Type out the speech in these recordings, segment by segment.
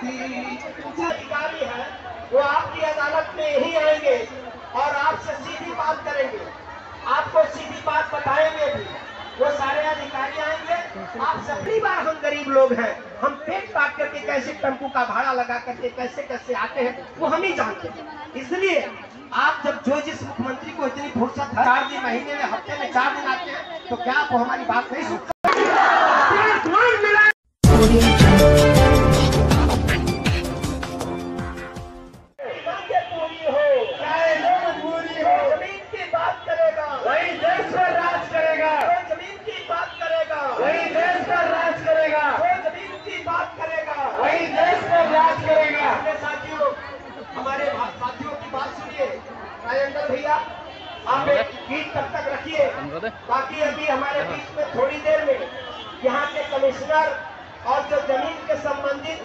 अधिकारी है वो आपकी अदालत में ही आएंगे और आपसे सीधी बात करेंगे, आपको सीधी बात बताएंगे भी। वो सारे अधिकारी आएंगे। आप सभी बार हम गरीब लोग हैं, हम पेट काट करके कैसे टेम्पू का भाड़ा लगा करके कैसे कैसे आते हैं वो हम ही जानते हैं। इसलिए आप जब जो जिस मुख्यमंत्री को इतनी फुर्सत है 4 दिन महीने में हफ्ते में 4 दिन आते हैं तो क्या आप हमारी बात नहीं सुनते? हमारे साथियों की बात सुनिए। राजेंद्र भैया आप एक गीत तब तक रखिए, बाकी अभी हमारे बीच में थोड़ी देर में यहाँ के कमिश्नर और जो जमीन के संबंधित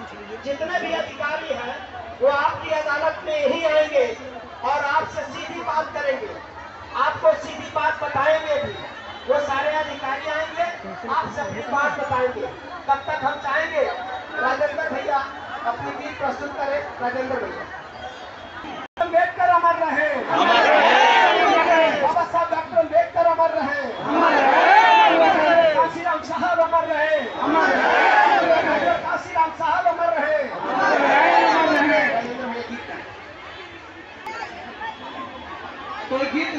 जितने भी अधिकारी हैं वो आपकी अदालत में ही आएंगे और आपसे सीधी बात करेंगे, आपको सीधी बात बताएंगे भी। वो सारे अधिकारी आएंगे, आप सबकी बात बताएंगे। तब तक हम चाहेंगे राजेंद्र भैया अपनी गीत प्रस्तुत करें। राजेंद्र भैया। अम्बेडकर अमर रहे, बाबा साहब डॉक्टर अम्बेडकर अमर रहे, काशीराम साहब अमर रहे, काशीराम साहब अमर रहे। तो गीत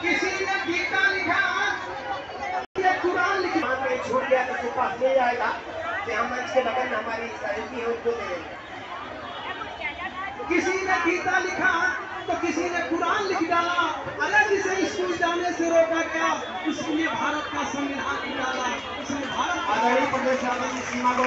किसी ने गीता लिखा, कुरान लिखा, छोड़ दिया तो पास ले जाएगा। मंच के बगल में हमारी सहयोगी है उनको दे देंगे। किसी ने गीता लिखा तो किसी ने कुरान लिख डाला। अरे जिसे स्कूल जाने से रोका गया इसलिए भारत का संविधान निकाला। इसमें भारत आजादी प्रदेश आजादी सीमा को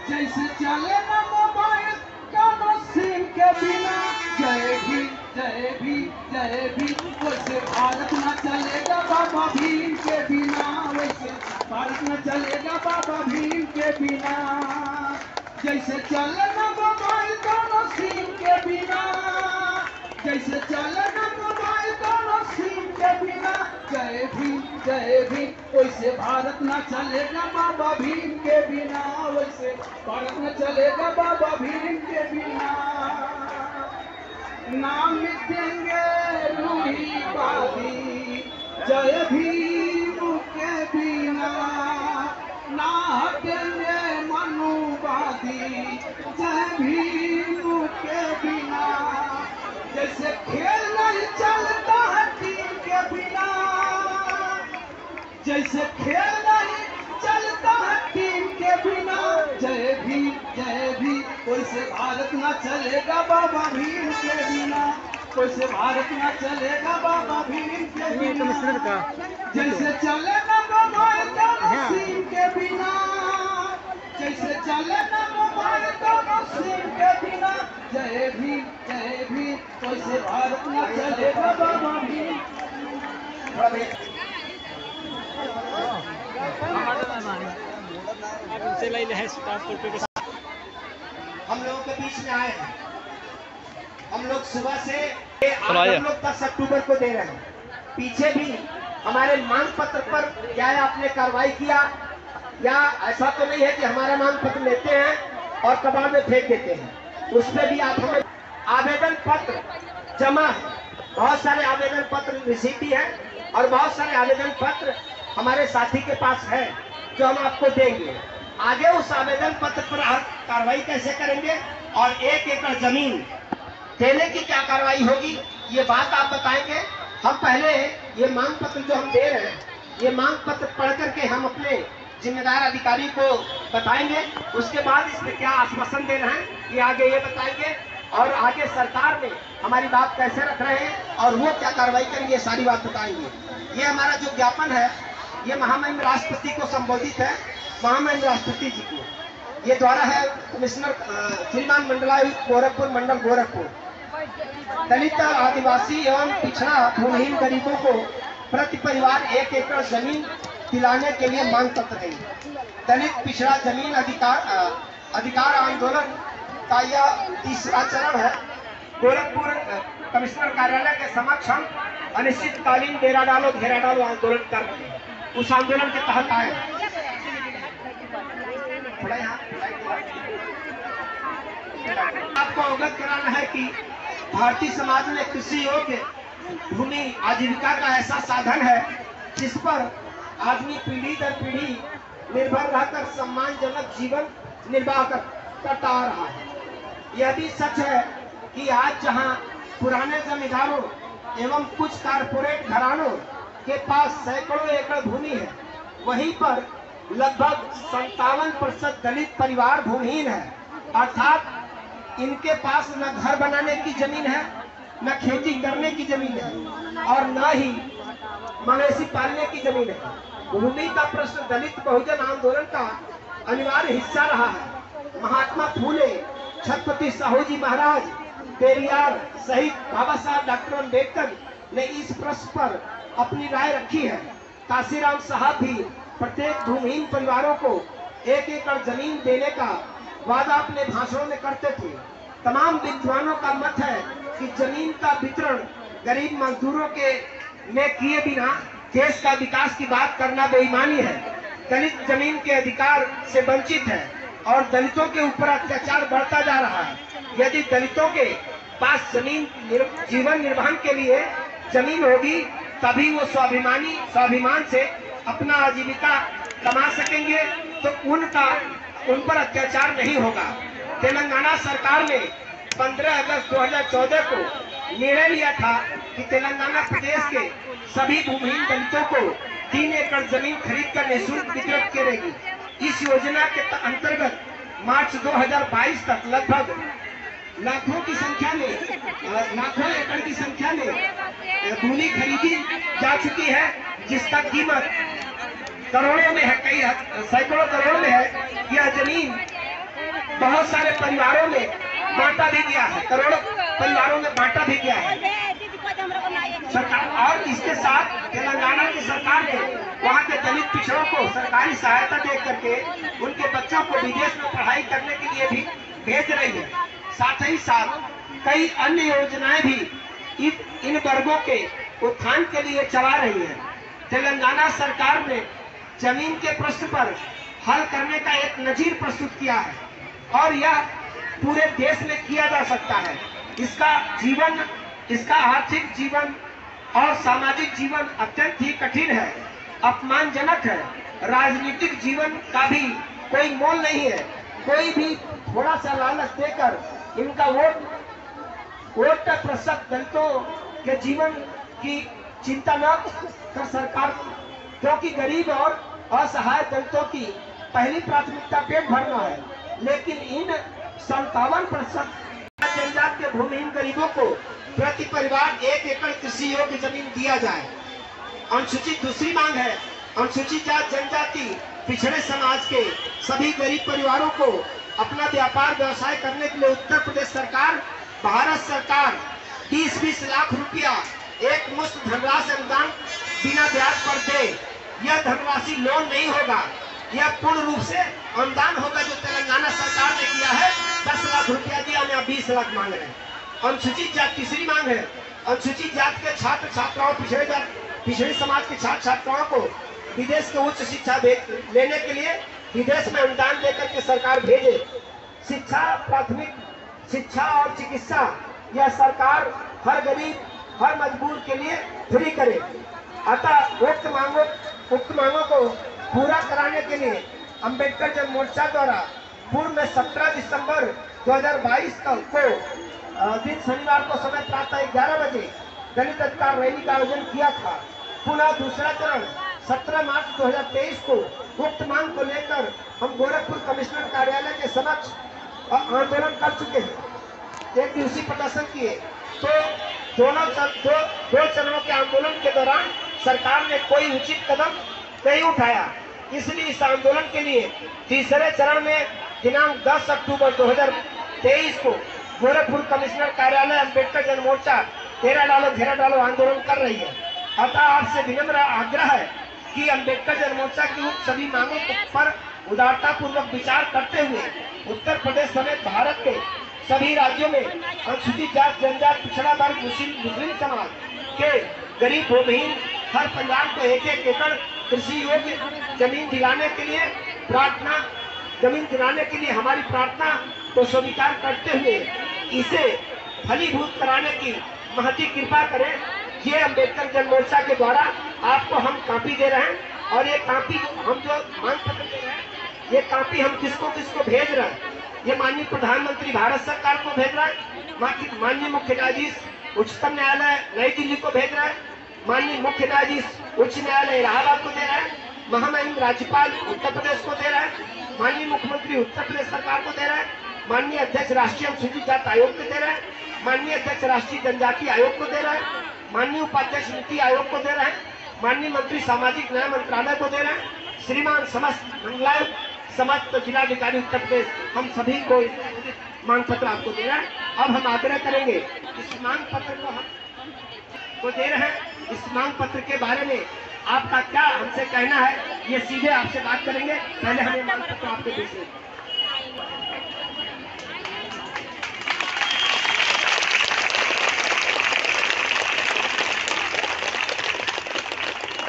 जैसे चले ना मोबाइल का सिम के बिना, जय भी जय भी जय भी, वैसे भारत न चलेगा बाबा भीम के बिना। वैसे भारत न चलेगा बाबा भीम के बिना। जैसे चले ना मोबाइल दोनों सिम के बिना, जैसे चले ना मोबाइल दोनों सिम के बिना, जय भी वैसे भारत न चलेगा बाबा भीम के बिना। वैसे भारत न चलेगा बाबा भीम के बिना। नाम देंगे रूढ़िवादी जय भीम के बिना, ना हटेंगे मनुवादी जय भीम के बिना। जैसे खेल नहीं चलता है टीम के बिना, जैसे खेल नहीं चलता है टीम के बिना, जय भी वैसे भारत न चलेगा बाबा भीम के बिना। वैसे भारत न चलेगा बाबा भीम के बिना। जैसे चले न मोबाइल दोनों सिम के बिना, जैसे चले न मोबाइल दोनों सिम के बिना, जय भी वैसे भारत न चलेगा बाबा भीम। हम लोगों के बीच में आए हैं। हम लोग सुबह से हम लोग 10 अक्टूबर को दे रहे हैं। पीछे भी हमारे मांग पत्र पर क्या आपने कार्रवाई किया, या ऐसा तो नहीं है कि हमारा मांग पत्र लेते हैं और कबाड़ में फेंक देते हैं। उस पर भी आप हमें आवेदन पत्र जमा है, बहुत सारे आवेदन पत्र रिसीव है और बहुत सारे आवेदन पत्र हमारे साथी के पास है जो हम आपको देंगे। आगे उस आवेदन पत्र पर कार्रवाई कैसे करेंगे और 1 एकड़ जमीन देने की क्या कार्रवाई होगी ये बात आप बताएंगे। हम पहले ये मांग पत्र जो हम दे रहे हैं, ये मांग पत्र पढ़ करके हम अपने जिम्मेदार अधिकारी को बताएंगे। उसके बाद इसमें क्या आश्वासन दे रहे हैं ये आगे ये बताएंगे और आगे सरकार में हमारी बात कैसे रख रहे हैं और वो क्या कार्रवाई करेंगे सारी बात बताएंगे। ये हमारा जो ज्ञापन है ये महामहिम राष्ट्रपति को संबोधित है, महामहिम राष्ट्रपति जी को। ये द्वारा है कमिश्नर श्रीमान मंडलायुक्त गोरखपुर मंडल गोरखपुर। दलित आदिवासी एवं पिछड़ा भूमिहीन गरीबों को प्रति परिवार 1 एकड़ जमीन दिलाने के लिए मांग पत्र है। दलित पिछड़ा जमीन अधिकार आंदोलन का यह 3रा चरण है। गोरखपुर कमिश्नर कार्यालय के समक्ष हम अनिश्चितकालीन डेरा डालो घेरा डालो आंदोलन कर रहे हैं। उस आंदोलन के तहत आए अवगत कराना है कि भारतीय समाज में कृषि योग्य भूमि आजीविका का ऐसा साधन है जिस पर आदमी पीढ़ी दर पीढ़ी निर्भर रहकर सम्मानजनक जीवन निर्वाह करता आ रहा है। यह भी सच है कि आज जहां पुराने जमींदारों एवं कुछ कारपोरेट घरानों के पास सैकड़ों एकड़ भूमि है, वहीं पर लगभग 57% दलित परिवार भूमिहीन है, अर्थात इनके पास न घर बनाने की जमीन है, न खेती करने की जमीन है और न ही मवेशी पालने की जमीन है। भूमि का प्रश्न दलित बहुजन आंदोलन का अनिवार्य हिस्सा रहा है। महात्मा फूले, छत्रपति साहू जी महाराज, पेरियार सहित बाबा साहब डॉक्टर अम्बेडकर ने इस प्रश्न पर अपनी राय रखी है। काशीराम साहब भी प्रत्येक भूमिहीन परिवारों को 1 एकड़ जमीन देने का वादा अपने भाषणों में करते थे। तमाम विद्वानों का मत है कि जमीन का वितरण गरीब मजदूरों के में किए बिना देश का विकास की बात करना बेईमानी है। दलित जमीन के अधिकार से वंचित है और दलितों के ऊपर अत्याचार बढ़ता जा रहा है। यदि दलितों के पास जीवन निर्वाह के लिए जमीन होगी तभी वो स्वाभिमान से अपना आजीविका कमा सकेंगे, तो उन पर अत्याचार नहीं होगा। तेलंगाना सरकार ने 15 अगस्त 2014 को निर्णय लिया था कि तेलंगाना प्रदेश के सभी भूमिहीन दलितों को 3 एकड़ जमीन खरीद कर निःशुल्क वितरित करेगी। इस योजना के अंतर्गत मार्च 2022 तक लगभग लाखों एकड़ की संख्या में भूमि खरीदी जा चुकी है, जिसका कीमत करोड़ों में है, कई सैकड़ों करोड़ में है। यह जमीन बहुत सारे परिवारों में बांटा भी गया है, करोड़ों परिवारों में बांटा भी गया है सरकार। और इसके साथ तेलंगाना की सरकार ने वहाँ के दलित पिछड़ों को सरकारी सहायता दे करके उनके बच्चों को विदेश में पढ़ाई करने के लिए भी भेज रही है। साथ ही साथ कई अन्य योजनाएं भी इन वर्गों के उत्थान के लिए चला रही है। तेलंगाना सरकार ने जमीन के प्रश्न पर हल करने का एक नजीर प्रस्तुत किया है और यह पूरे देश में किया जा सकता है। इसका आर्थिक जीवन और सामाजिक जीवन अत्यंत ही कठिन है, अपमानजनक है। राजनीतिक जीवन का भी कोई मोल नहीं है। कोई भी थोड़ा सा लालच देकर इनका वोट प्रतिशत दलितों के जीवन की चिंता न कर सरकार, क्योंकि गरीब और असहाय दलितों की पहली प्राथमिकता पेट भरना है। लेकिन इन 57% जनजात के भूमिहीन गरीबों को प्रति परिवार 1 एकड़ कृषि योग्य जमीन दिया जाए। अनुसूचित दूसरी मांग है, अनुसूचित जाति जनजाति पिछड़े समाज के सभी गरीब परिवारों को अपना व्यापार व्यवसाय करने के लिए उत्तर प्रदेश सरकार, भारत सरकार 20-20 लाख रुपया एक मुश्त धनराशि अनुदान बिना ब्याज पर दे। यह धनराशि लोन नहीं होगा, यह पूर्ण रूप से अनुदान होगा जो तेलंगाना सरकार ने किया है। 10 लाख रुपया दिया, हम यहाँ 20 लाख मांग रहे हैं। अनुसूचित जाति तीसरी मांग है, अनुसूचित जाति के छात्र छात्राओं पिछड़े समाज के छात्र छात्राओं को विदेश के उच्च शिक्षा लेने के लिए विदेश में अनुदान लेकर के सरकार भेजे। शिक्षा, प्राथमिक शिक्षा और चिकित्सा यह सरकार हर गरीब हर मजबूर के लिए फ्री करे। अतः उक्त मांगों को पूरा कराने के लिए अंबेडकर जन मोर्चा द्वारा पूर्व में 17 दिसंबर 2022 को दिन शनिवार को समय प्रातः 11 बजे दलित अधिकार रैली का आयोजन किया था। पुनः दूसरा चरण 17 मार्च 2023 को उक्त मांग को लेकर हम गोरखपुर कमिश्नर कार्यालय के समक्ष आंदोलन कर चुके हैं। 1 दिवसीय प्रदर्शन किए, तो दो चरणों के आंदोलन के दौरान सरकार ने कोई उचित कदम नहीं उठाया। इसलिए इस आंदोलन के लिए तीसरे चरण में दिनांक 10 अक्टूबर 2023 को गोरखपुर कमिश्नर कार्यालय अंबेडकर जन मोर्चा घेरा डालो आंदोलन कर रही है। अतः आपसे विनम्र आग्रह है कि अंबेडकर जन मोर्चा की सभी मांगों पर उदारता पूर्वक विचार करते हुए उत्तर प्रदेश समेत भारत के सभी राज्यों में अनुसूचित जाति जनजाति पिछड़ा वर्ग मुस्लिम समाज के गरीब भूमिहीन हर परिवार को 1-1 एकड़ कृषि योग्य जमीन दिलाने के लिए हमारी प्रार्थना को स्वीकार करते हुए इसे फलीभूत कराने की महती कृपा करें। ये अम्बेडकर जन मोर्चा के द्वारा आपको हम कॉपी दे रहे हैं और ये कॉपी हम जो मांग पत्र दे रहे हैं, ये कॉपी हम किसको किसको भेज रहे हैं, ये माननीय प्रधानमंत्री भारत सरकार को भेज रहा है, माननीय मुख्य न्यायाधीश उच्चतम न्यायालय नई दिल्ली को भेज रहा है, माननीय मुख्य न्यायाधीश उच्च न्यायालय इलाहाबाद को दे रहा है, महामहिम राज्यपाल उत्तर प्रदेश को दे रहा है, माननीय मुख्यमंत्री उत्तर प्रदेश सरकार को दे रहा है, माननीय अध्यक्ष राष्ट्रीय अनुसूचित जाति आयोग को दे रहा है, माननीय अध्यक्ष राष्ट्रीय जनजाति आयोग को दे रहा है, माननीय उपाध्यक्ष नीति आयोग को दे रहा है, माननीय मंत्री सामाजिक न्याय मंत्रालय को दे रहा है, श्रीमान समस्त मंडलायुक्त समस्त जिलाधिकारी उत्तर प्रदेश, हम सभी को मांग पत्र आपको दे रहा है। अब हम आग्रह करेंगे इस मांग पत्र को दे रहे हैं, इस मांग पत्र के बारे में आपका क्या हमसे कहना है, ये सीधे आपसे बात करेंगे। पहले हमें मांग पत्र आपके दीजिए।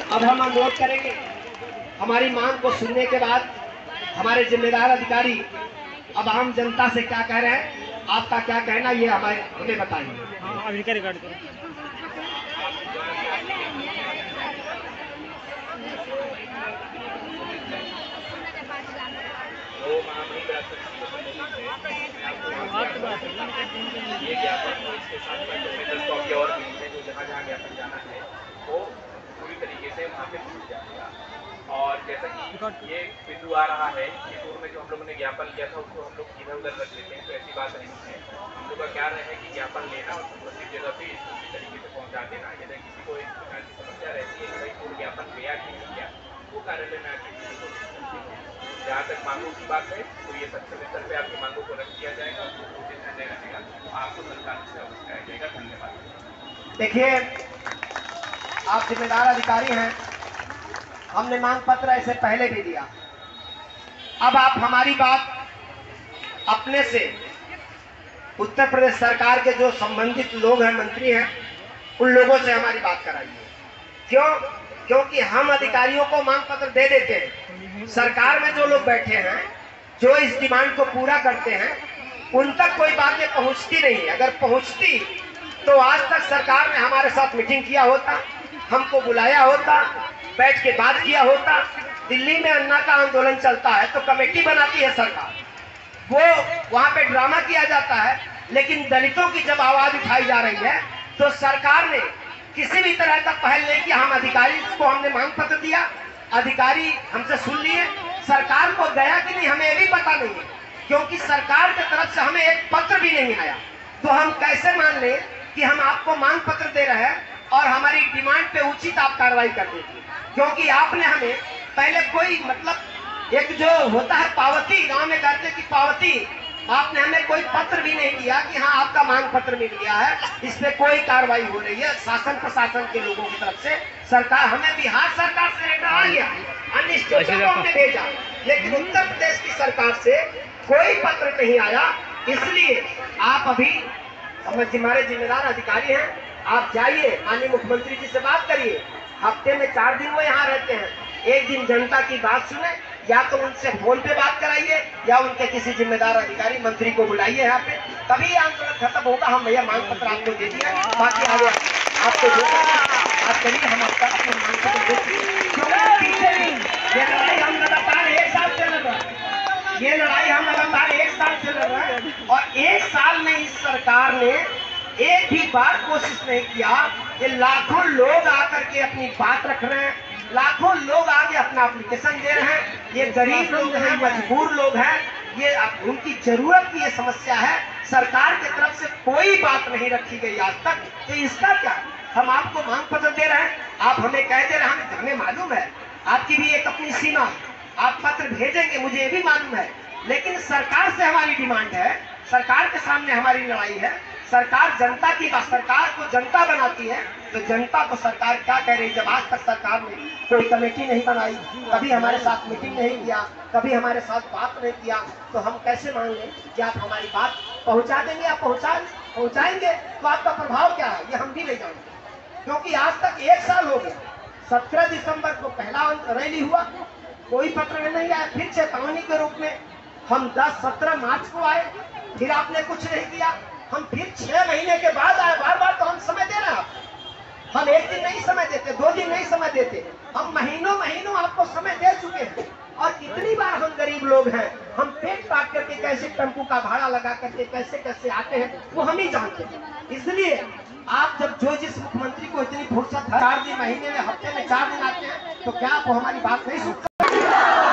अब हम अनुरोध करेंगे, हमारी मांग को सुनने के बाद हमारे जिम्मेदार अधिकारी अब आम जनता से क्या कह रहे हैं, आपका क्या कहना, ये हमें बताइए। रिकॉर्ड करो। ये ज्ञापन इसके साथ में कॉपी और भी है, जो जहाँ जहाँ ज्ञापन जाना है वो पूरी तरीके से वहाँ पे पहुँच जाएगा। और जैसा कि ये बिंदु आ रहा है कि पूर्व में जो हम लोगों ने ज्ञापन लिया था उसको हम लोग इधर उधर रख लेते हैं, तो ऐसी बात नहीं है। हम लोग का क्या रहे कि ज्ञापन लेना और उसी जगह पे उसी तरीके से पहुँचा देना। यदि किसी को इस प्रकार की समस्या रहती है कि भाई पूर्व ज्ञापन गया कि नहीं गया, वो कार्यालय में आके किसी को जहाँ तक मांगों की बात है तो ये सक्षम स्तर पे आपकी मांगों को रख दिया जाएगा, उचित निर्णय रखेगा, आपको सरकार से अवश्य जाएगा। धन्यवाद। देखिए, आप जिम्मेदार अधिकारी हैं, हमने मांग पत्र ऐसे पहले भी दिया। अब आप हमारी बात अपने से उत्तर प्रदेश सरकार के जो संबंधित लोग हैं, मंत्री हैं, उन लोगों से हमारी बात कराइए। क्यों? क्योंकि हम अधिकारियों को मांग पत्र दे देते हैं, सरकार में जो लोग बैठे हैं, जो इस डिमांड को पूरा करते हैं, उन तक कोई बातें पहुंचती नहीं। अगर पहुंचती तो आज तक सरकार ने हमारे साथ मीटिंग किया होता, हमको बुलाया होता, बैठ के बात किया होता। दिल्ली में अन्ना का आंदोलन चलता है तो कमेटी बनाती है सरकार, वो वहां पे ड्रामा किया जाता है, लेकिन दलितों की जब आवाज उठाई जा रही है तो सरकार ने किसी भी तरह का पहल नहीं किया। हम अधिकारी को हमने मांग पत्र दिया, अधिकारी हमसे सुन लिए, सरकार को गया कि नहीं हमें भी पता नहीं है, क्योंकि सरकार की तरफ से हमें एक पत्र भी नहीं आया। तो हम कैसे मान लें कि हम आपको मांग पत्र दे रहे हैं और हमारी डिमांड पे उचित आप कार्रवाई कर देंगे? क्योंकि आपने हमें पहले कोई मतलब एक जो होता है पावती, गांव में कहते हैं कि पावती, आपने हमें कोई पत्र भी नहीं दिया कि हाँ आपका मांग पत्र मिल गया है, इस पे कोई कार्रवाई हो रही है शासन प्रशासन के लोगों की तरफ से। सरकार, हमें बिहार सरकार से लेटर आ गया, अन्य स्टेटों को हमने भेजा, लेकिन उत्तर प्रदेश की सरकार से कोई पत्र नहीं आया। इसलिए आप अभी हमारे जिम्मेदार अधिकारी हैं, आप जाइए माननीय मुख्यमंत्री जी से बात करिए। हफ्ते में 4 दिन वो यहाँ रहते हैं, एक दिन जनता की बात सुने, या तो उनसे फोन पे बात कराइए या उनके किसी जिम्मेदार अधिकारी मंत्री को बुलाइए यहाँ पे, तभी आंदोलन खत्म होगा। हम भैया मांग पत्र आपको दे दिया, बाकी आगे आपको जो बात करिए हम आपका अपने मांग पत्र दे दिए। ये लड़ाई हम लगातार 1 साल से लड़ रहे हैं, ये लड़ाई हम लगातार 1 साल से लड़ रहे हैं, और 1 साल में इस सरकार ने एक भी बार कोशिश नहीं किया। ये लाखों लोग आकर के अपनी बात रख रहे हैं, लाखों लोग आगे अपना एप्लीकेशन दे रहे हैं, ये गरीब लोग हैं, मजबूर लोग हैं, ये उनकी जरूरत की ये समस्या है, सरकार की तरफ से कोई बात नहीं रखी गई आज तक। तो इसका क्या, हम आपको मांग पत्र दे रहे हैं, आप हमें कह दे रहे हैं, हमें मालूम है आपकी भी एक अपनी सीमा, आप पत्र भेजेंगे, मुझे ये भी मालूम है, लेकिन सरकार से हमारी डिमांड है, सरकार के सामने हमारी लड़ाई है। सरकार जनता की बात, सरकार को जनता बनाती है, तो जनता को सरकार क्या कह रही है? जब आज तक सरकार ने कोई कमेटी नहीं बनाई, कभी हमारे साथ मीटिंग नहीं किया, कभी हमारे साथ बात नहीं किया, तो हम कैसे मान लें कि आप हमारी बात पहुंचा देंगे? आप पहुंचाएंगे तो आपका प्रभाव क्या है ये हम भी नहीं जानते, क्योंकि आज तक 1 साल हो गया। 17 दिसंबर को पहला रैली हुआ, कोई पत्र नहीं आया, फिर चेतावनी के रूप में हम 10-17 मार्च को आए, फिर आपने कुछ नहीं किया, हम फिर 6 महीने के बाद आए, बार बार तो हम समय दे रहे हैं आपको। हम एक दिन नहीं समय देते, 2 दिन नहीं समय देते, हम महीनों महीनों आपको समय दे चुके हैं। और कितनी बार हम गरीब लोग हैं, हम पेट काट करके कैसे टेम्पू का भाड़ा लगा करके कैसे कैसे आते हैं वो हम ही जानते हैं। इसलिए आप जब जो जिस मुख्यमंत्री को इतनी फुर्सत है, 4 दिन महीने में हफ्ते में 4 दिन आते हैं, तो क्या आप हमारी बात नहीं सुनते?